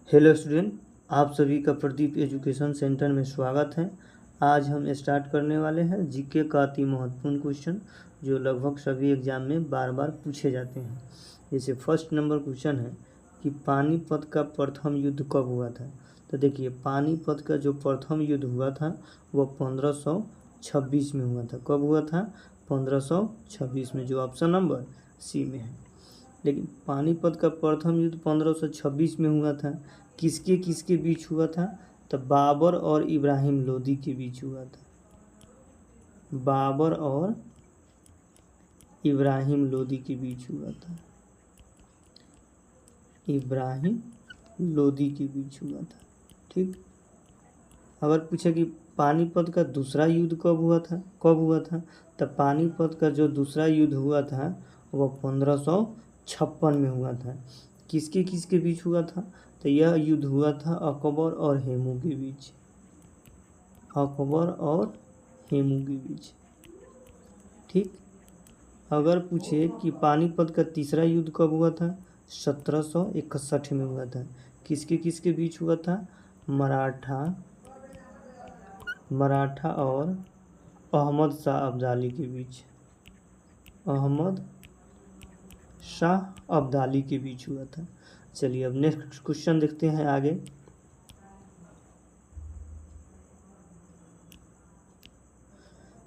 Hello student, आप सभी का प्रदीप एजुकेशन सेंटर में स्वागत है। आज हम स्टार्ट करने वाले हैं जीके का अति महत्वपूर्ण क्वेश्चन जो लगभग सभी एग्जाम में बार बार पूछे जाते हैं। जैसे फर्स्ट नंबर क्वेश्चन है कि पानीपत का प्रथम युद्ध कब हुआ था। तो देखिए, पानीपत का जो प्रथम युद्ध हुआ था वह 1526 में हुआ था। कब हुआ था? 1526 में, जो ऑप्शन नंबर सी में है। लेकिन पानीपत का प्रथम युद्ध 1526 में हुआ था। किसके किसके बीच हुआ था? तो बाबर और इब्राहिम लोदी के बीच हुआ था। बाबर और इब्राहिम लोदी के बीच हुआ था। इब्राहिम लोदी के बीच हुआ था। ठीक। अगर पूछे कि पानीपत का दूसरा युद्ध कब हुआ था, तो पानीपत का जो दूसरा युद्ध हुआ था वह 1556 में हुआ था। किसके किसके बीच हुआ था? तो यह युद्ध हुआ था अकबर और हेमू के बीच। अकबर और हेमू के बीच। ठीक। अगर पूछे कि पानीपत का तीसरा युद्ध कब हुआ था? 1761 में हुआ था। किसके किसके बीच हुआ था? मराठा और अहमद शाह अब्दाली के बीच। अहमद शाह अब्दाली के बीच हुआ था। चलिए अब नेक्स्ट क्वेश्चन देखते हैं आगे।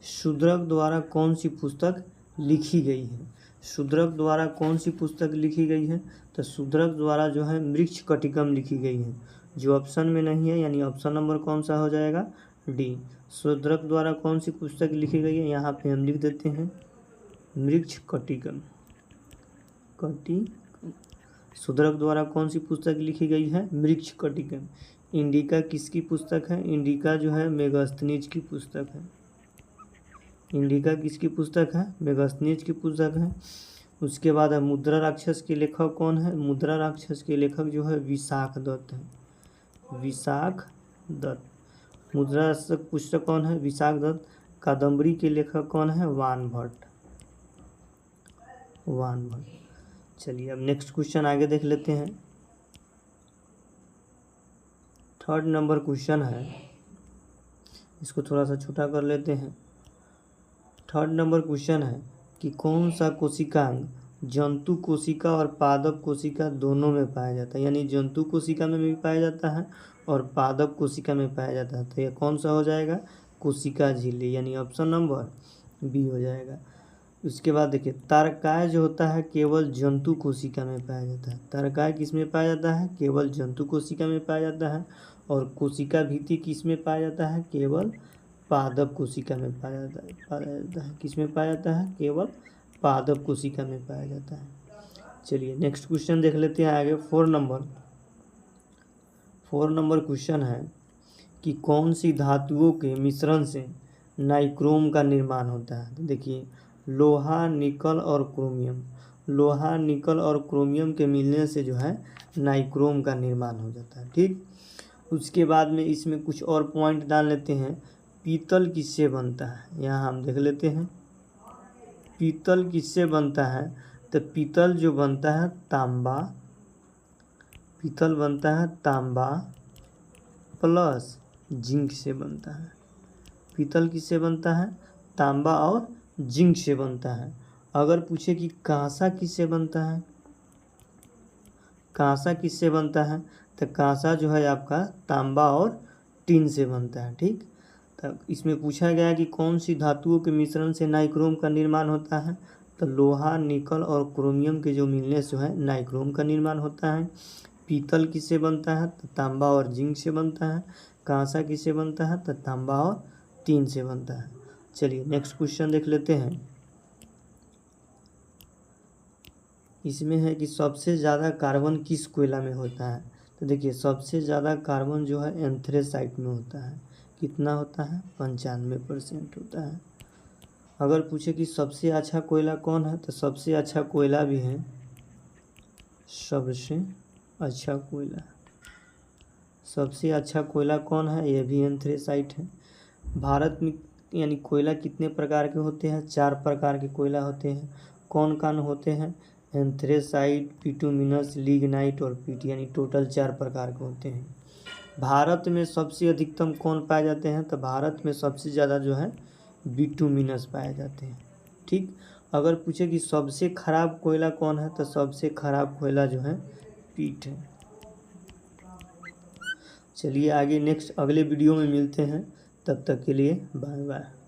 शूद्रक द्वारा कौन सी पुस्तक लिखी गई है? शूद्रक द्वारा कौन सी पुस्तक लिखी गई है? तो शूद्रक द्वारा जो है मृक्ष कटिकम लिखी गई है, जो ऑप्शन में नहीं है, यानी ऑप्शन नंबर कौन सा हो जाएगा? डी। शूद्रक द्वारा कौन सी पुस्तक लिखी गई है? यहाँ पे हम लिख देते हैं मृक्ष कटिकम। शूद्रक द्वारा कौन सी पुस्तक लिखी गई है? मृक्ष कटिकम। इंडिका किसकी पुस्तक है? इंडिका जो है मेगास्थनीज की पुस्तक है। इंडिका किसकी पुस्तक है? मेगास्थनीज की पुस्तक है। उसके बाद है मुद्रा राक्षस के लेखक कौन है? मुद्रा राक्षस के लेखक जो है विशाख दत्त है। विशाख दत्त। मुद्रा राक्षस पुस्तक कौन है? विशाख दत्त। कादम्बरी के लेखक कौन है? वान भट्ट। चलिए अब नेक्स्ट क्वेश्चन आगे देख लेते हैं। थर्ड नंबर क्वेश्चन है, इसको थोड़ा सा छोटा कर लेते हैं। थर्ड नंबर क्वेश्चन है कि कौन सा कोशिकांग जंतु कोशिका और पादप कोशिका दोनों में पाया जाता है? यानी जंतु कोशिका में भी पाया जाता है और पादप कोशिका में पाया जाता है। तो यह कौन सा हो जाएगा? कोशिका झिल्ली, यानी ऑप्शन नंबर बी हो जाएगा। उसके बाद देखिए, तारकाय जो होता है केवल जंतु कोशिका में पाया जाता है। तारकाय किस में पाया जाता है? केवल जंतु कोशिका में पाया जाता है। और कोशिका भित्ति किस में पाया जाता है? केवल पादप कोशिका में पाया जाता है। किस में पाया जाता है? केवल पादप कोशिका में पाया जाता है। चलिए नेक्स्ट क्वेश्चन देख लेते हैं आगे। 4 नंबर क्वेश्चन है कि कौन सी धातुओं के मिश्रण से नाइक्रोम का निर्माण होता है? तो देखिए, लोहा, निकल और क्रोमियम। लोहा, निकल और क्रोमियम के मिलने से जो है नाइक्रोम का निर्माण हो जाता है। ठीक। उसके बाद में इसमें कुछ और पॉइंट डाल लेते हैं। पीतल किससे बनता है? यहाँ हम देख लेते हैं पीतल किससे बनता है। तो पीतल जो बनता है तांबा। पीतल बनता है तांबा प्लस जिंक से बनता है। पीतल किससे बनता है? तांबा और जिंक से बनता है। अगर पूछे कि कांसा किससे बनता है? कांसा किससे बनता है? तो कांसा जो है आपका तांबा और टिन से बनता है। ठीक। तो इसमें पूछा गया कि कौन सी धातुओं के मिश्रण से नाइक्रोम का निर्माण होता है? तो लोहा, निकल और क्रोमियम के जो मिलने से जो है नाइक्रोम का निर्माण होता है। पीतल किससे बनता है? तो तांबा और जिंक से बनता है। कांसा किससे बनता है? तो तांबा और टिन से बनता है। चलिए नेक्स्ट क्वेश्चन देख लेते हैं। इसमें है कि सबसे ज़्यादा कार्बन किस कोयला में होता है? तो देखिए, सबसे ज़्यादा कार्बन जो है एंथ्रेसाइट में होता है। कितना होता है? 95% होता है। अगर पूछे कि सबसे अच्छा कोयला कौन है? तो सबसे अच्छा कोयला भी है, सबसे अच्छा कोयला। सबसे अच्छा कोयला कौन है? यह भी एंथ्रेसाइट है। भारत में यानी कोयला कितने प्रकार के होते हैं? 4 प्रकार के कोयला होते हैं। कौन कौन होते हैं? एंथ्रेसाइट, बिटुमिनस, लिग्नाइट और पीट, यानी टोटल 4 प्रकार के होते हैं। भारत में सबसे अधिकतम कौन पाए जाते हैं? तो भारत में सबसे ज़्यादा जो है बिटुमिनस पाए जाते हैं। ठीक, अगर पूछे कि सबसे खराब कोयला कौन है, तो सबसे खराब कोयला जो है पीट है। चलिए आगे नेक्स्ट अगले वीडियो में मिलते हैं, तब तक के लिए बाय बाय।